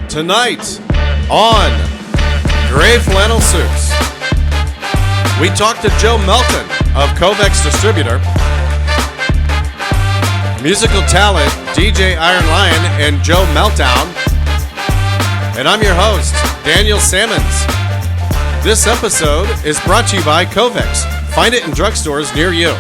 Tonight on Gray Flannel Suits, we talked to Joe Melton of Cofix distributor, musical talent DJ Iron Lion and Joe MeltDown, and I'm your host, Daniel Sammons. This episode is brought to you by Cofix. Find it in drugstores near you.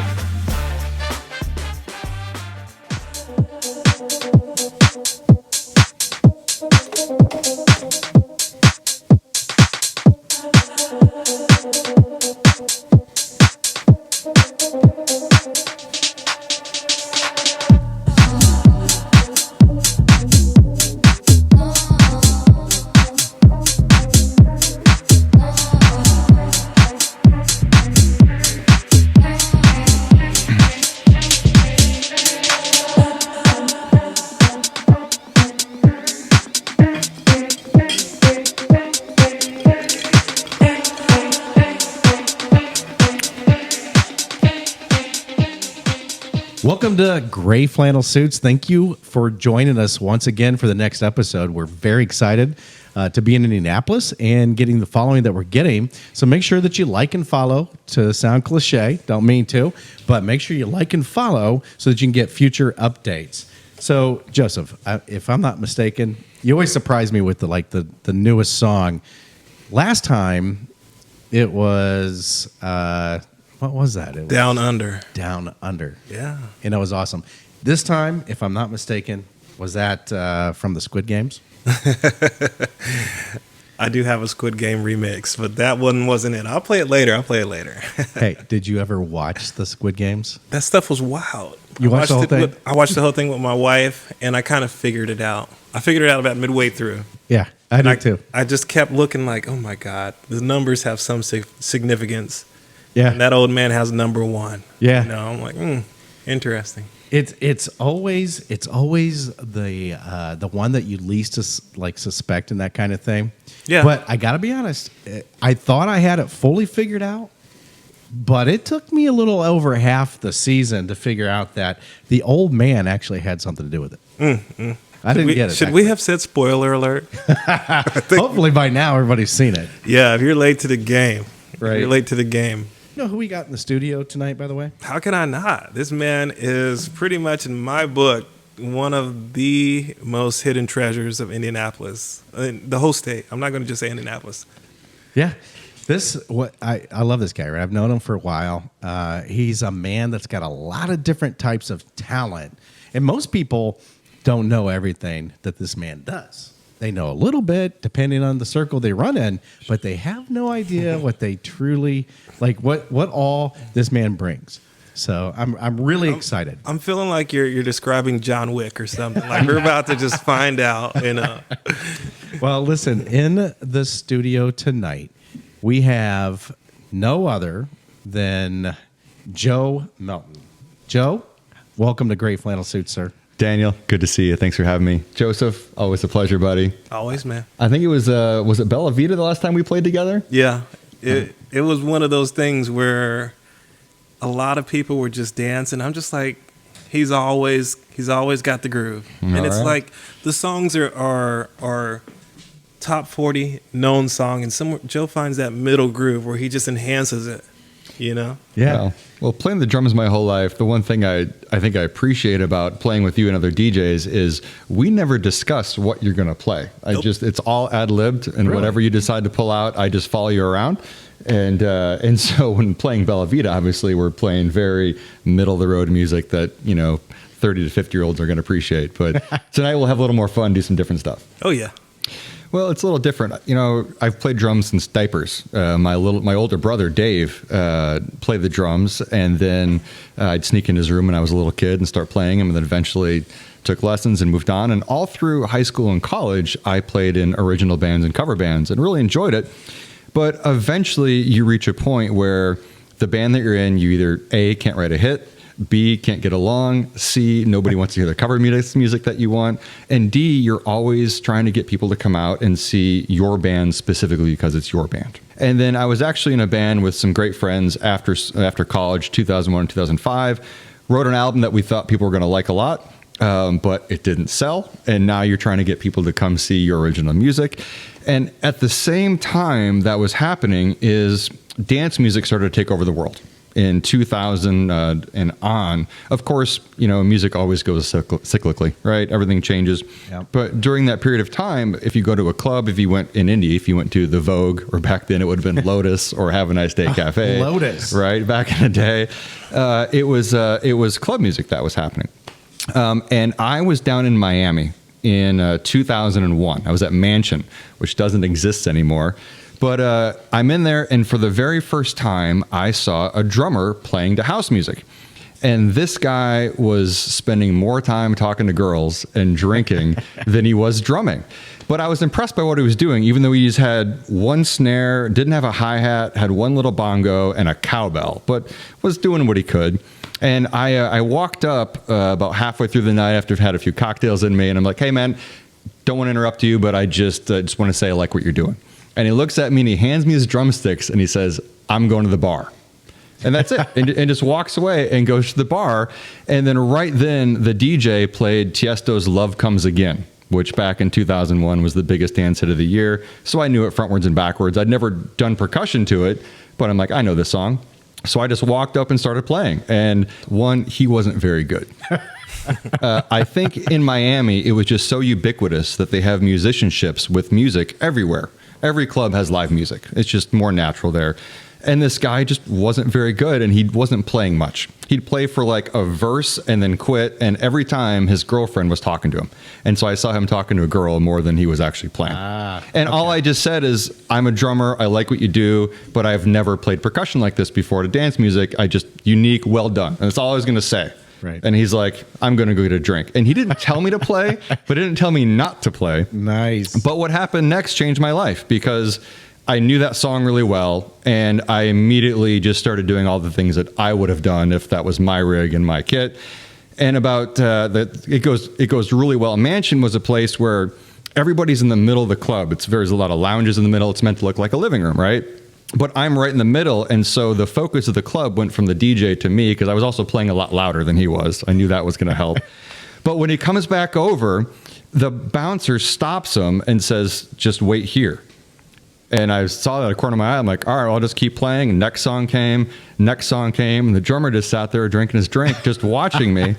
Welcome to Gray Flannel Suits. Thank you for joining us once again for the next episode. We're very excited to be in Indianapolis and getting the following that we're getting. So make sure that you like and follow. To sound cliche, don't mean to, but make sure you like and follow so that you can get future updates. So Joseph, if I'm not mistaken, you always surprise me with the newest song. Last time it was what was that? It was Down Under. Down Under. Yeah. And it was awesome. This time, if I'm not mistaken, was that from the Squid Games? I do have a Squid Game remix, but that one wasn't it. I'll play it later. Hey, did you ever watch the Squid Games? That stuff was wild. You watched the whole thing? I watched the whole thing with my wife, and I kind of figured it out. I figured it out about midway through. Yeah, I did too. I just kept looking like, oh my God, the numbers have some significance. Yeah, and that old man has number one. Yeah, I'm like, interesting. It's always the one that you least suspect in that kind of thing. Yeah, but I got to be honest, I thought I had it fully figured out, but it took me a little over half the season to figure out that the old man actually had something to do with it. I didn't get it. Should we have said spoiler alert? Hopefully by now everybody's seen it. Yeah, if you're late to the game, right? You're late to the game. You know who we got in the studio tonight, by the way? How can I not? This man is pretty much, in my book, one of the most hidden treasures of Indianapolis. The whole state. I'm not going to just say Indianapolis. Yeah. I love this guy, right? I've known him for a while. He's a man that's got a lot of different types of talent. And most people don't know everything that this man does. They know a little bit, depending on the circle they run in, but they have no idea what they truly what all this man brings. So I'm really excited. I'm feeling like you're describing John Wick or something. Like we're about to just find out. Well, listen, in the studio tonight, we have no other than Joe Melton. Joe, welcome to Gray Flannel Suits, sir. Daniel, good to see you. Thanks for having me. Joseph, always a pleasure, buddy. Always, man. I think it was it Bella Vita the last time we played together? Yeah. It was one of those things where a lot of people were just dancing. I'm just like, he's always got the groove. And it's like the songs are top 40 known song, and Joe finds that middle groove where he just enhances it. Yeah. Well, playing the drums my whole life, the one thing I think I appreciate about playing with you and other DJs is we never discuss what you're going to play. Nope. It's all ad-libbed, and whatever you decide to pull out, I just follow you around. And so when playing Bella Vita, obviously we're playing very middle of the road music that 30 to 50-year-olds are going to appreciate. But tonight we'll have a little more fun, do some different stuff. Oh yeah. Well, it's a little different. I've played drums since diapers. My older brother, Dave, played the drums, and then I'd sneak in his room when I was a little kid and start playing them, and then eventually took lessons and moved on. And all through high school and college, I played in original bands and cover bands and really enjoyed it. But eventually you reach a point where the band that you're in, you either A, can't write a hit, B, can't get along, C, nobody wants to hear the cover music that you want, and D, you're always trying to get people to come out and see your band specifically because it's your band. And then I was actually in a band with some great friends after college, 2001 and 2005, wrote an album that we thought people were going to like a lot, but it didn't sell. And now you're trying to get people to come see your original music. And at the same time that was happening is dance music started to take over the world. In 2000 and on, of course, music always goes cyclically, right? Everything changes. Yep. But during that period of time, if you go to a club, if you went in Indy, if you went to the Vogue, or back then it would have been Lotus or Have a Nice Day Cafe. Lotus. Right? Back in the day, it was club music that was happening. And I was down in Miami in 2001. I was at Mansion, which doesn't exist anymore. But I'm in there, and for the very first time, I saw a drummer playing to house music. And this guy was spending more time talking to girls and drinking than he was drumming. But I was impressed by what he was doing, even though he just had one snare, didn't have a hi-hat, had one little bongo, and a cowbell, but was doing what he could. And I walked up about halfway through the night after I've had a few cocktails in me, and I'm like, hey, man, don't want to interrupt you, but I just want to say I like what you're doing. And he looks at me and he hands me his drumsticks and he says, I'm going to the bar. And that's it. and just walks away and goes to the bar. And then right then the DJ played Tiesto's Love Comes Again, which back in 2001 was the biggest dance hit of the year. So I knew it frontwards and backwards. I'd never done percussion to it, but I'm like, I know this song. So I just walked up and started playing. And he wasn't very good. I think in Miami, it was just so ubiquitous that they have musicianships with music everywhere. Every club has live music. It's just more natural there. And this guy just wasn't very good, and he wasn't playing much. He'd play for like a verse and then quit, and every time his girlfriend was talking to him. And so I saw him talking to a girl more than he was actually playing. All I just said is, I'm a drummer, I like what you do, but I've never played percussion like this before to dance music. Unique, well done. And that's all I was going to say. Right. And he's like, I'm going to go get a drink. And he didn't tell me to play, but didn't tell me not to play. Nice. But what happened next changed my life, because I knew that song really well, and I immediately just started doing all the things that I would have done if that was my rig and my kit. And it goes really well. Mansion was a place where everybody's in the middle of the club. There's a lot of lounges in the middle. It's meant to look like a living room, right? But I'm right in the middle, and so the focus of the club went from the DJ to me, because I was also playing a lot louder than he was. I knew that was going to help. But when he comes back over, the bouncer stops him and says, just wait here. And I saw that out of the corner of my eye. I'm like, all right, I'll just keep playing. And next song came, and the drummer just sat there drinking his drink, just watching me.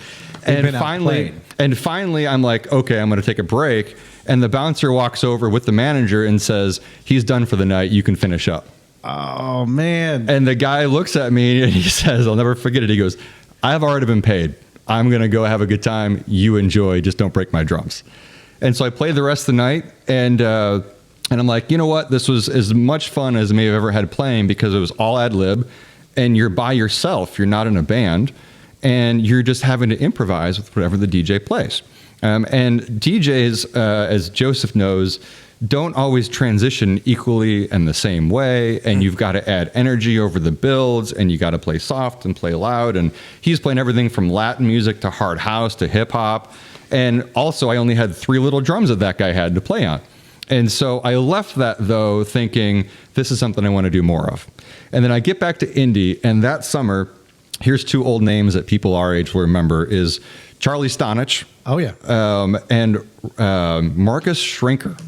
And finally, I'm like, okay, I'm going to take a break. And the bouncer walks over with the manager and says, he's done for the night. You can finish up. Oh, man. And the guy looks at me and he says, I'll never forget it. He goes, I've already been paid. I'm going to go have a good time. You enjoy. Just don't break my drums. And so I played the rest of the night. And I'm like, you know what? This was as much fun as I may have ever had playing, because it was all ad lib. And you're by yourself. You're not in a band. And you're just having to improvise with whatever the DJ plays. And DJs, as Joseph knows, don't always transition equally and the same way, and you've got to add energy over the builds, and you got to play soft and play loud. And he's playing everything from Latin music to hard house to hip hop. And also, I only had 3 little drums that guy had to play on. And so I left that, though, thinking this is something I want to do more of. And then I get back to Indy, and that summer, here's 2 old names that people our age will remember, is Charlie Stonich. Oh, yeah. And Marcus Schrenker.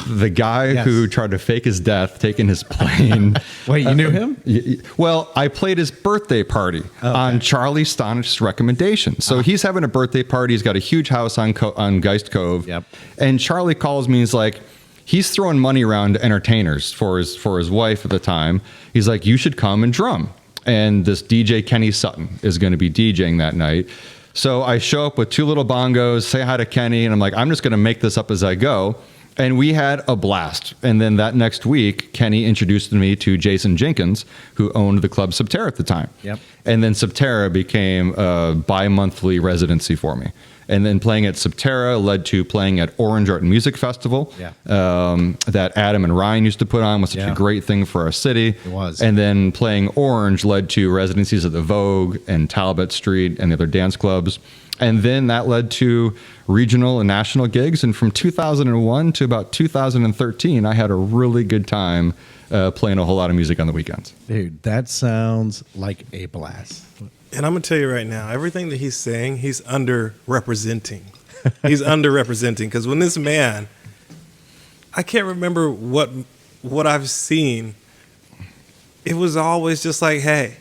The guy who tried to fake his death, taking his plane. Wait, you knew him? Well, I played his birthday party on Charlie Stonich's recommendation. So he's having a birthday party. He's got a huge house on Geist Cove. Yep. And Charlie calls me. He's like, he's throwing money around to entertainers for his wife at the time. He's like, you should come and drum. And this DJ Kenny Sutton is going to be DJing that night. So I show up with 2 little bongos, say hi to Kenny, and I'm like, I'm just going to make this up as I go. And we had a blast. And then that next week, Kenny introduced me to Jason Jenkins, who owned the club Subterra at the time. Yep. And then Subterra became a bi-monthly residency for me. And then playing at Subterra led to playing at Orange Art and Music Festival, that Adam and Ryan used to put on, was such a great thing for our city. It was. And then playing Orange led to residencies at the Vogue and Talbot Street and the other dance clubs. And then that led to regional and national gigs. And from 2001 to about 2013, I had a really good time playing a whole lot of music on the weekends. Dude, that sounds like a blast. And I'm gonna tell you right now, everything that he's saying, he's underrepresenting. He's underrepresenting because when this man, I can't remember what I've seen. It was always just like, hey,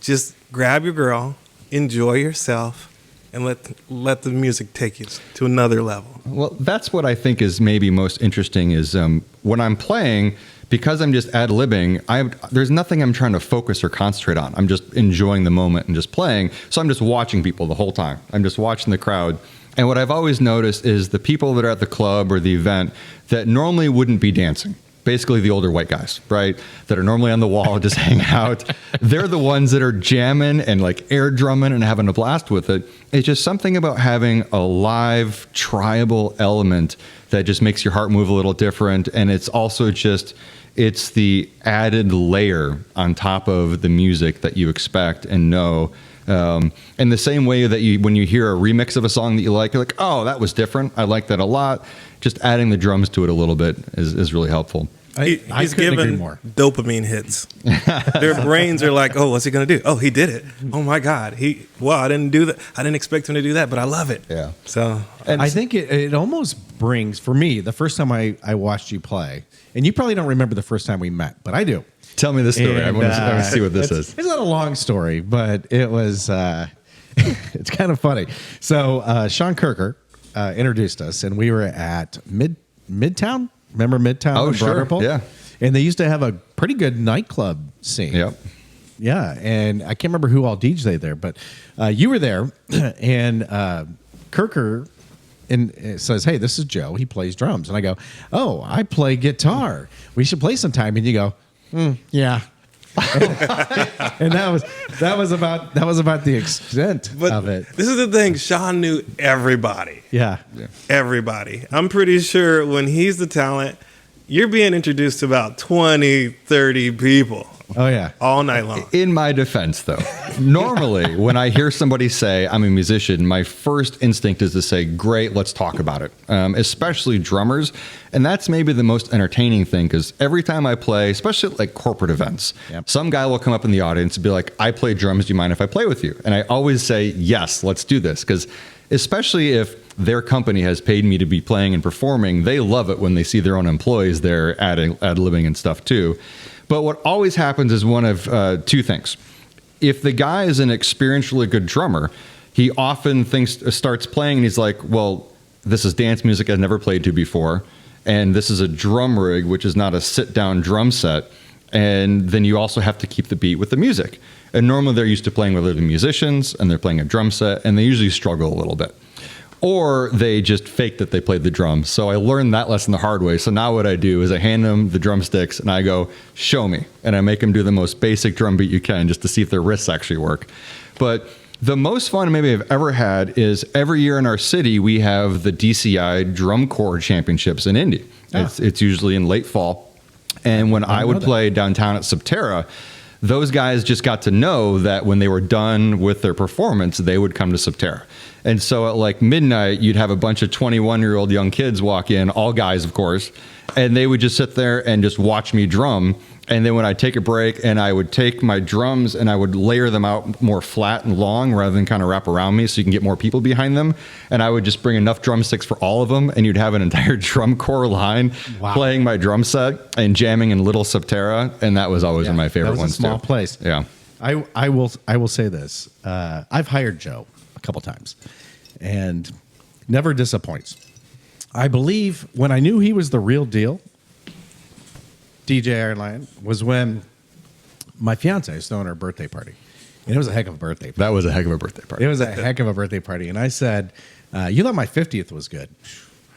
just grab your girl, enjoy yourself, and let the music take you to another level. Well, that's what I think is maybe most interesting is when I'm playing, because I'm just ad-libbing, there's nothing I'm trying to focus or concentrate on. I'm just enjoying the moment and just playing. So I'm just watching people the whole time. I'm just watching the crowd. And what I've always noticed is the people that are at the club or the event that normally wouldn't be dancing, basically the older white guys, right, that are normally on the wall just hanging out, they're the ones that are jamming and like air drumming and having a blast with it. It's just something about having a live tribal element that just makes your heart move a little different. And it's also just, it's the added layer on top of the music that you expect and know. In the same way that when you hear a remix of a song that you like, you're like, oh, that was different. I like that a lot. Just adding the drums to it a little bit is really helpful. He's given more dopamine hits. Their brains are like, oh, what's he going to do? Oh, he did it. Oh my God. I didn't do that. I didn't expect him to do that, but I love it. Yeah. So, and I think it almost brings, for me, the first time I watched you play, and you probably don't remember the first time we met, but I do. Tell me this story. I want to see what this is. It's not a long story, but it was, it's kind of funny. So Sean Kirker introduced us, and we were at Midtown. Remember Midtown? Oh, sure. Yeah. And they used to have a pretty good nightclub scene. Yep. Yeah. And I can't remember who all DJ'd there, but you were there, and Kirker says, hey, this is Joe. He plays drums. And I go, oh, I play guitar. We should play sometime. And you go, yeah. And that was about the extent of it. This is the thing. Sean knew everybody. Yeah. Everybody. I'm pretty sure when he's the talent, you're being introduced to about 20, 30 people. Oh, yeah. All night long. In my defense, though, normally when I hear somebody say I'm a musician, my first instinct is to say, great, let's talk about it, especially drummers. And that's maybe the most entertaining thing, because every time I play, especially at like corporate events, some guy will come up in the audience and be like, I play drums. Do you mind if I play with you? And I always say, yes, let's do this. Because especially if their company has paid me to be playing and performing, they love it when they see their own employees there ad-libbing and stuff too. But what always happens is one of two things. If the guy is an experienced, good drummer, he often starts playing and he's like, well, this is dance music I've never played to before. And this is a drum rig, which is not a sit-down drum set. And then you also have to keep the beat with the music. And normally they're used to playing with other musicians and they're playing a drum set, and they usually struggle a little bit. Or they just fake that they played the drums. So I learned that lesson the hard way. So now what I do is I hand them the drumsticks and I go, show me. And I make them do the most basic drum beat you can just to see if their wrists actually work. But the most fun maybe I've ever had is every year in our city, we have the DCI Drum Corps Championships in Indy. Oh. It's usually in late fall. And when I would play downtown at Subterra, those guys just got to know that when they were done with their performance, they would come to Subterra. And so at like midnight, you'd have a bunch of 21-year-old young kids walk in, all guys, of course, and they would just sit there and just watch me drum. And then when I'd take a break and I would take my drums and I would layer them out more flat and long rather than kind of wrap around me so you can get more people behind them. And I would just bring enough drumsticks for all of them, and you'd have an entire drum corps line playing my drum set and jamming in Little Subterra. And that was always one of my favorite ones, small too. place. Yeah. I will say this. I've hired Joe a couple times and never disappoints. I believe when I knew he was the real deal, DJ Ironline, was when my fiance was throwing her birthday party. And it was a heck of a birthday party. That was a heck of a birthday party. It was a heck of a birthday party. And I said, you thought my 50th was good.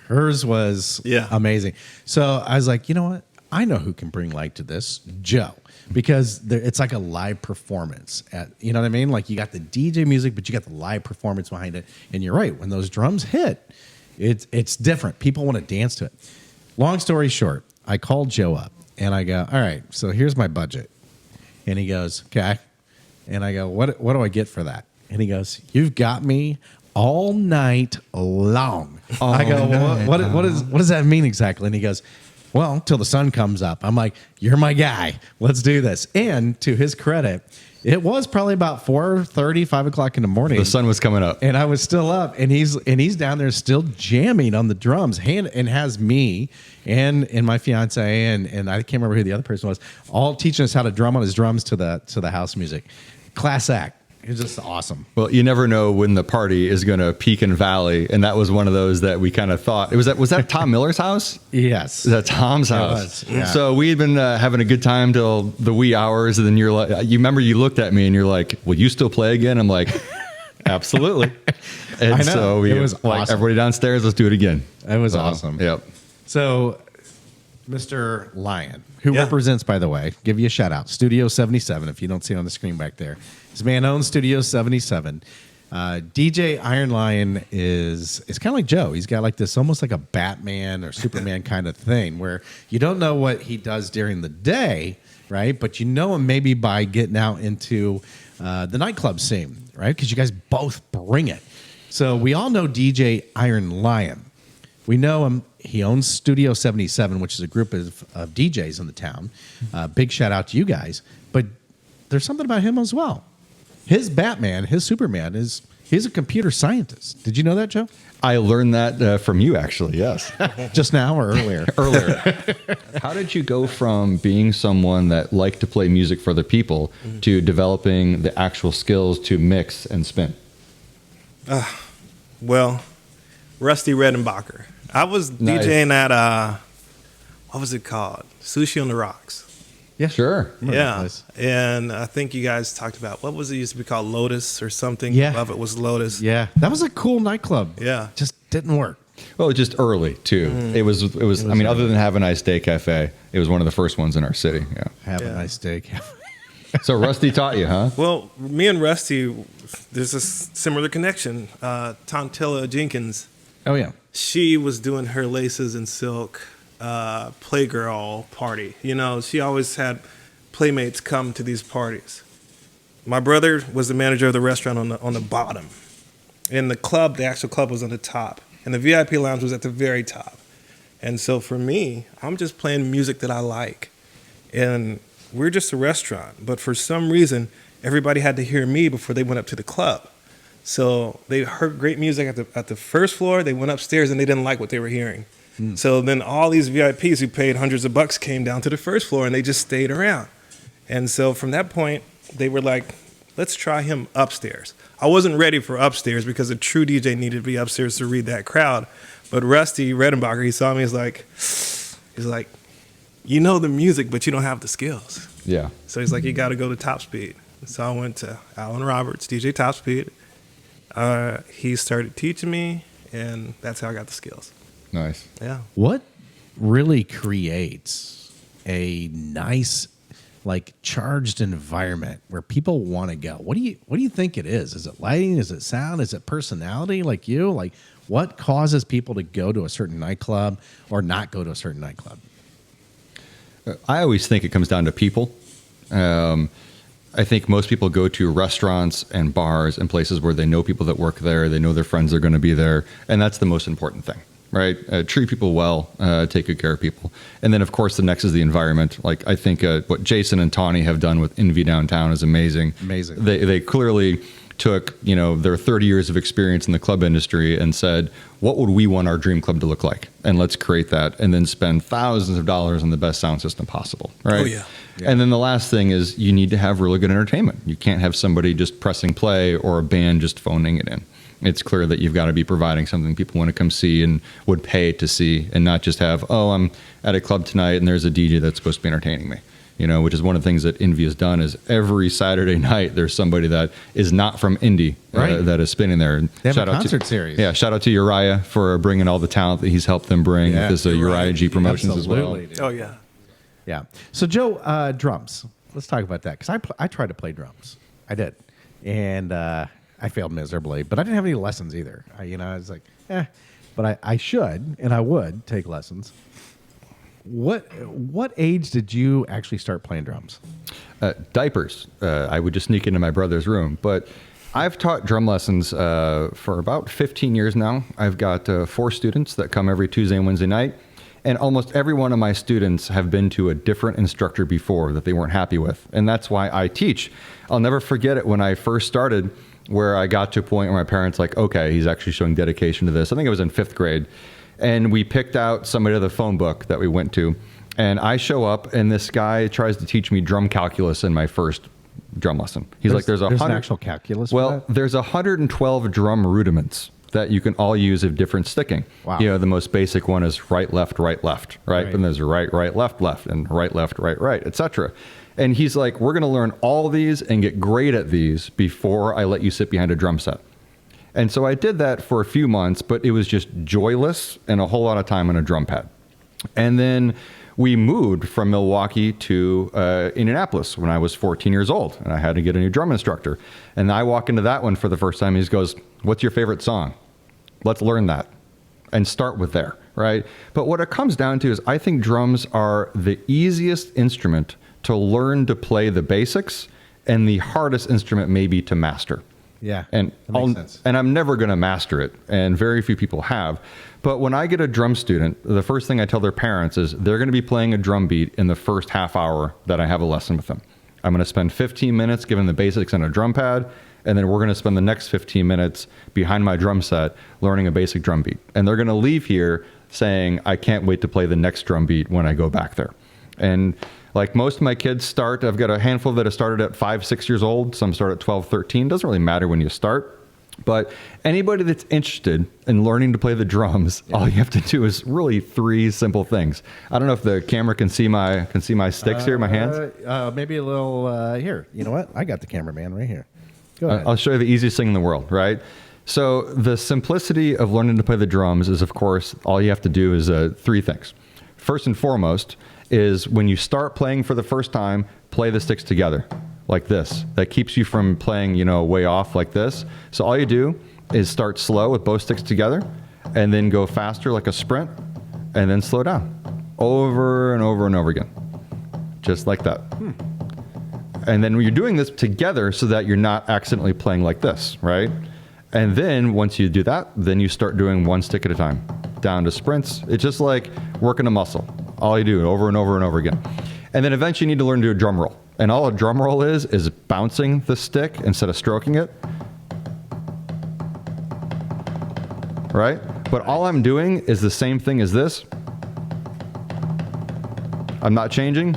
Hers was amazing. So I was like, you know what? I know who can bring light to this, Joe. Because it's like a live performance. You know what I mean? Like you got the DJ music, but you got the live performance behind it. And you're right. When those drums hit, it's different. People want to dance to it. Long story short, I called Joe up. And I go, all right, so here's my budget. And he goes, okay. And I go, what do I get for that? And he goes, you've got me all night long. I go, what does that mean exactly? And he goes, Well, till the sun comes up. I'm like, you're my guy. Let's do this. And to his credit, it was probably about 4:30, 5 o'clock in the morning. The sun was coming up. And I was still up, and he's down there still jamming on the drums, and has me and my fiance and I can't remember who the other person was, all teaching us how to drum on his drums to the house music. Class act. It was just awesome. Well, you never know when the party is going to peak and valley, and that was one of those that we kind of thought. Was that Tom Miller's house? Yes, Is that Tom's house? was, yeah. So we had been having a good time till the wee hours, and then you're like, you remember you looked at me and you're like, "Will you still play again?" I'm like, "Absolutely." And I know. so It was like, awesome. everybody downstairs, let's do it again. It was awesome. Yep. So, Mr. Lyon, who Yeah. represents, by the way, give you a shout out, Studio 77, if you don't see it on the screen back there. This man owns Studio 77. DJ Iron Lion is kind of like Joe. He's got like this almost like a Batman or Superman kind of thing where you don't know what he does during the day, right? But you know him maybe by getting out into the nightclub scene, right? Because you guys both bring it. So we all know DJ Iron Lion. We know him. He owns Studio 77, which is a group of DJs in the town. Big shout out to you guys. But there's something about him as well. His Batman, his Superman, he's a computer scientist. Did you know that, Joe? I learned that from you, actually. Yes. Just now or earlier? Earlier. How did you go from being someone that liked to play music for other people to developing the actual skills to mix and spin? Well, Rusty Redenbacher. I was Nice. DJing at what was it called? Sushi on the Rocks. Yeah, Sure. Yeah, and I think you guys talked about what was it used to be called, Lotus or something. Yeah. Above it was Lotus. Yeah, that was a cool nightclub. Yeah. Just didn't work. Well, just early too. It was. I mean, other than Have a Nice Day Cafe, it was one of the first ones in our city. Yeah. Have a Yeah. nice day. So Rusty taught you, huh? Well, me and Rusty, there's a similar connection. Tontilla Jenkins, Oh, yeah. she was doing her Laces and Silk Playgirl party. You know, she always had playmates come to these parties. My brother was the manager of the restaurant on the bottom. And the actual club was on the top. And the VIP lounge was at the very top. And so for me, I'm just playing music that I like. And we're just a restaurant. But for some reason, everybody had to hear me before they went up to the club. So they heard great music at the first floor. They went upstairs and they didn't like what they were hearing. So then all these VIPs who paid hundreds of bucks came down to the first floor and they just stayed around. And so from that point, they were like, let's try him upstairs. I wasn't ready for upstairs because a true DJ needed to be upstairs to read that crowd. But Rusty Redenbacher, he saw me, he's like, you know the music, but you don't have the skills. Yeah. So he's like, you got to go to Top Speed. So I went to Alan Roberts, DJ Top Speed. He started teaching me, and that's how I got the skills. Nice. Yeah. What really creates a nice, like, charged environment where people want to go? What do you think it is? Is it lighting? Is it sound? Is it personality like you? Like, what causes people to go to a certain nightclub or not go to a certain nightclub? I always think it comes down to people. I think most people go to restaurants and bars and places where they know people that work there. They know their friends are going to be there. And that's the most important thing, right? Treat people well, take good care of people. And then, of course, the next is the environment. Like, I think what Jason and Tawny have done with Envy Downtown is amazing. Amazing. They clearly took, their 30 years of experience in the club industry and said, what would we want our dream club to look like? And let's create that, and then spend thousands of dollars on the best sound system possible, right? Oh, yeah. And then the last thing is you need to have really good entertainment. You can't have somebody just pressing play or a band just phoning it in. It's clear that you've got to be providing something people want to come see and would pay to see, and not just have, I'm at a club tonight and there's a DJ that's supposed to be entertaining me. Which is one of the things that Envy has done is every Saturday night there's somebody that is not from Indy Right. that is spinning there. And They have a shout out concert series. Yeah, shout out to Uriah for bringing all the talent that he's helped them bring with this Uriah G Promotions as well. Absolutely, dude. Oh, yeah. Yeah. So, Joe, drums. Let's talk about that because I tried to play drums. I did, and I failed miserably. But I didn't have any lessons either. I was like, but I should and I would take lessons. What age did you actually start playing drums? Diapers. I would just sneak into my brother's room. But I've taught drum lessons for about 15 years now. I've got 4 students that come every Tuesday and Wednesday night. And almost every one of my students have been to a different instructor before that they weren't happy with. And that's why I teach. I'll never forget it when I first started, where I got to a point where my parents like, okay, he's actually showing dedication to this. I think it was in 5th grade. And we picked out somebody to the phone book that we went to. And I show up, and this guy tries to teach me drum calculus in my first drum lesson. He's like, there's an actual calculus. Well, there's 112 drum rudiments that you can all use of different sticking. Wow. You know, the most basic one is right, left, right, left, right? And there's a right, right, left, left, and right, left, right, right, etc. And he's like, we're going to learn all these and get great at these before I let you sit behind a drum set. And so I did that for a few months, but it was just joyless and a whole lot of time on a drum pad. And then we moved from Milwaukee to Indianapolis when I was 14 years old, and I had to get a new drum instructor. And I walk into that one for the first time. He goes, what's your favorite song? Let's learn that and start with there, right? But what it comes down to is I think drums are the easiest instrument to learn to play the basics and the hardest instrument maybe to master. Yeah, and that makes sense. And I'm never going to master it, and very few people have. But when I get a drum student, the first thing I tell their parents is they're going to be playing a drum beat in the first half hour that I have a lesson with them. I'm going to spend 15 minutes giving the basics on a drum pad, and then we're going to spend the next 15 minutes behind my drum set learning a basic drum beat. And they're going to leave here saying, I can't wait to play the next drum beat when I go back there. And like most of my kids start, I've got a handful that have started at 5, 6 years old. Some start at 12, 13. Doesn't really matter when you start. But anybody that's interested in learning to play the drums, all you have to do is really 3 simple things. I don't know if the camera can see my sticks here, my hands. Maybe a little here. You know what? I got the cameraman right here. Go ahead. I'll show you the easiest thing in the world, right? So the simplicity of learning to play the drums is, of course, all you have to do is 3 things. First and foremost is when you start playing for the first time, play the sticks together like this. That keeps you from playing, way off like this. So all you do is start slow with both sticks together and then go faster like a sprint and then slow down over and over and over again. Just like that. And then you're doing this together so that you're not accidentally playing like this, right? And then once you do that, then you start doing 1 stick at a time, down to sprints. It's just like working a muscle. All you do over and over and over again. And then eventually you need to learn to do a drum roll. And all a drum roll is bouncing the stick instead of stroking it. Right? But all I'm doing is the same thing as this. I'm not changing.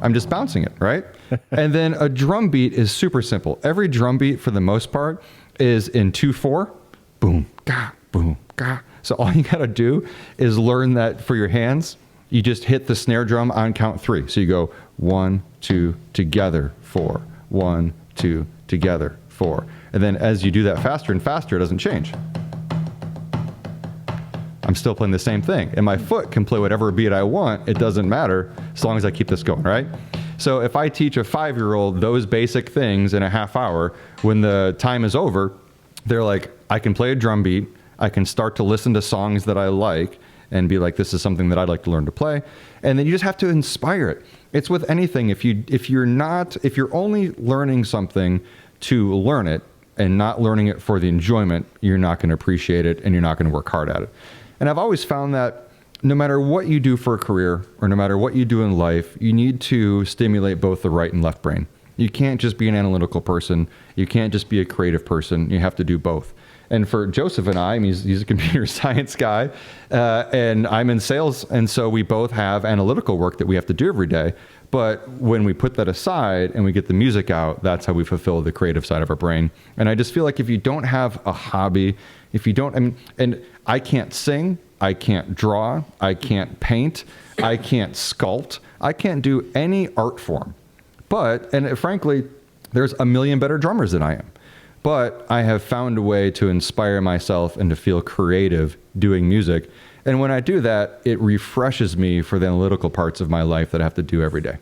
I'm just bouncing it, right? And then a drum beat is super simple. Every drum beat, for the most part, is in 2/4. Boom, ga, boom, ga. So all you got to do is learn that for your hands. You just hit the snare drum on count 3. So you go 1, 2, together, 4. 1, 2, together, 4. And then as you do that faster and faster, it doesn't change. I'm still playing the same thing. And my foot can play whatever beat I want. It doesn't matter as long as I keep this going, right? So if I teach a 5-year-old those basic things in a half hour, when the time is over, they're like, I can play a drum beat. I can start to listen to songs that I like and be like, this is something that I'd like to learn to play. And then you just have to inspire it. It's with anything. If you're only learning something to learn it and not learning it for the enjoyment, you're not going to appreciate it and you're not going to work hard at it. And I've always found that no matter what you do for a career or no matter what you do in life, you need to stimulate both the right and left brain. You can't just be an analytical person. You can't just be a creative person. You have to do both. And for Joseph and I mean, he's a computer science guy, and I'm in sales, and so we both have analytical work that we have to do every day. But when we put that aside and we get the music out, that's how we fulfill the creative side of our brain. And I just feel like if you don't have a hobby, and I can't sing, I can't draw, I can't paint, I can't sculpt, I can't do any art form. And frankly, there's a million better drummers than I am. But I have found a way to inspire myself and to feel creative doing music. And when I do that, it refreshes me for the analytical parts of my life that I have to do every day.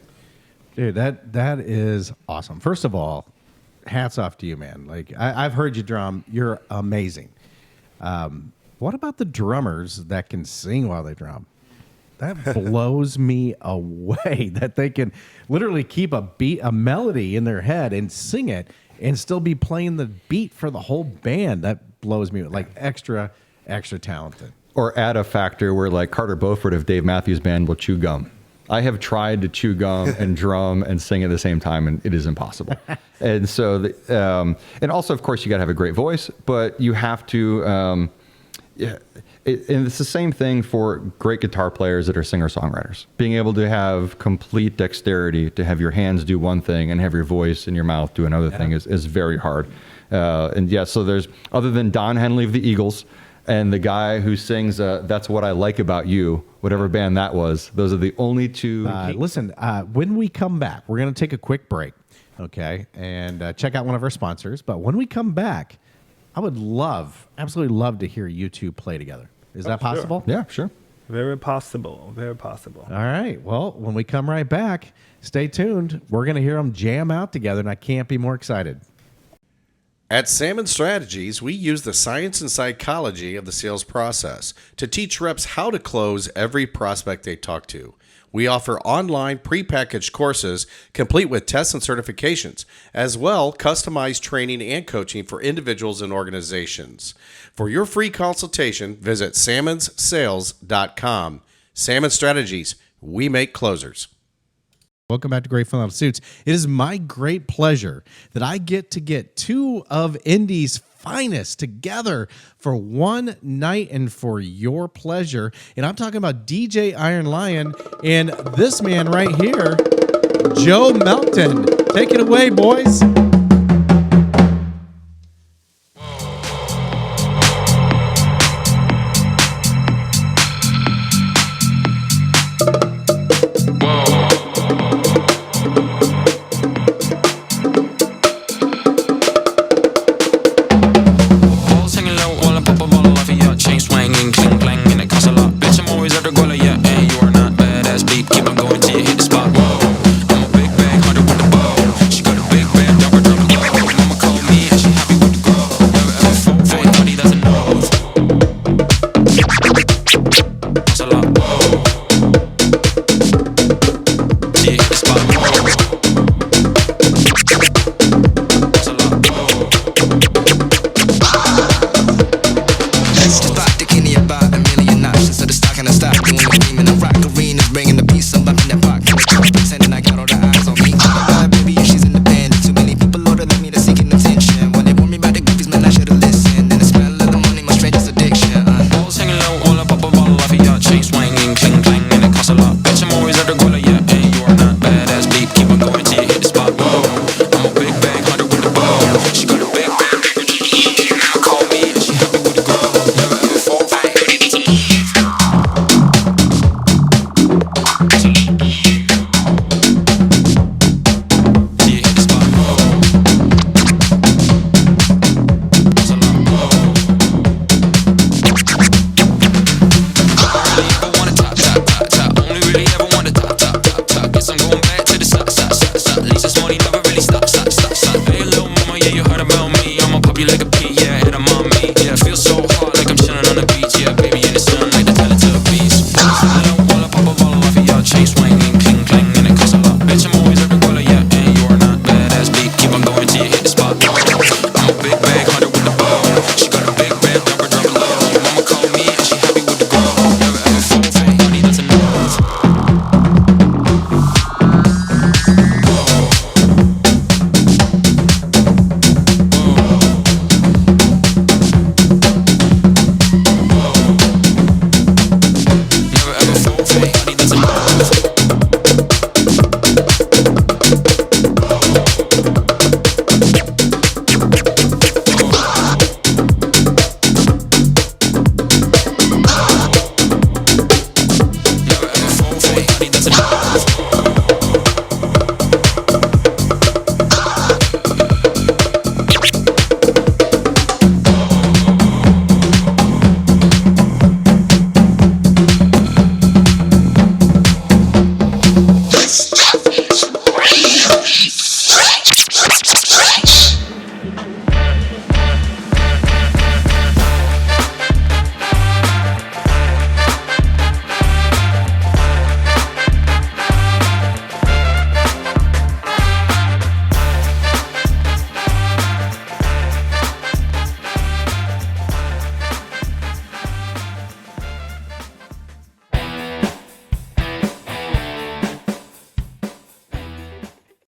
Dude, that is awesome. First of all, hats off to you, man. Like I've heard you drum. You're amazing. What about the drummers that can sing while they drum? That blows me away that they can literally keep a melody in their head and sing it and still be playing the beat for the whole band. That blows me like extra talented. or add a factor where like Carter Beauford of Dave Matthews Band will chew gum. I have tried to chew gum and drum and sing at the same time, and it is impossible. And so, and also, of course, you got to have a great voice, but you have to, and it's the same thing for great guitar players that are singer-songwriters. Being able to have complete dexterity, to have your hands do one thing and have your voice and your mouth do another thing is very hard. And yeah, so there's, other than Don Henley of the Eagles, and the guy who sings That's What I Like About You, whatever band that was, those are the only two. Listen, when we come back, we're going to take a quick break, okay, and check out one of our sponsors. But when we come back, I would absolutely love to hear you two play together. Is that possible? Yeah, sure. Very possible. Very possible. All right. Well, when we come right back, stay tuned. We're going to hear them jam out together, and I can't be more excited. At Salmon Strategies, we use the science and psychology of the sales process to teach reps how to close every prospect they talk to. We offer online prepackaged courses complete with tests and certifications, as well customized training and coaching for individuals and organizations. For your free consultation, visit salmonssales.com. Salmon Strategies, we make closers. Welcome back to Gray Flannel Suits. It is my great pleasure that I get to get two of Indy's finest together for one night and for your pleasure. And I'm talking about DJ Iron Lion and this man right here, Joe Melton. Take it away, boys. That's enough.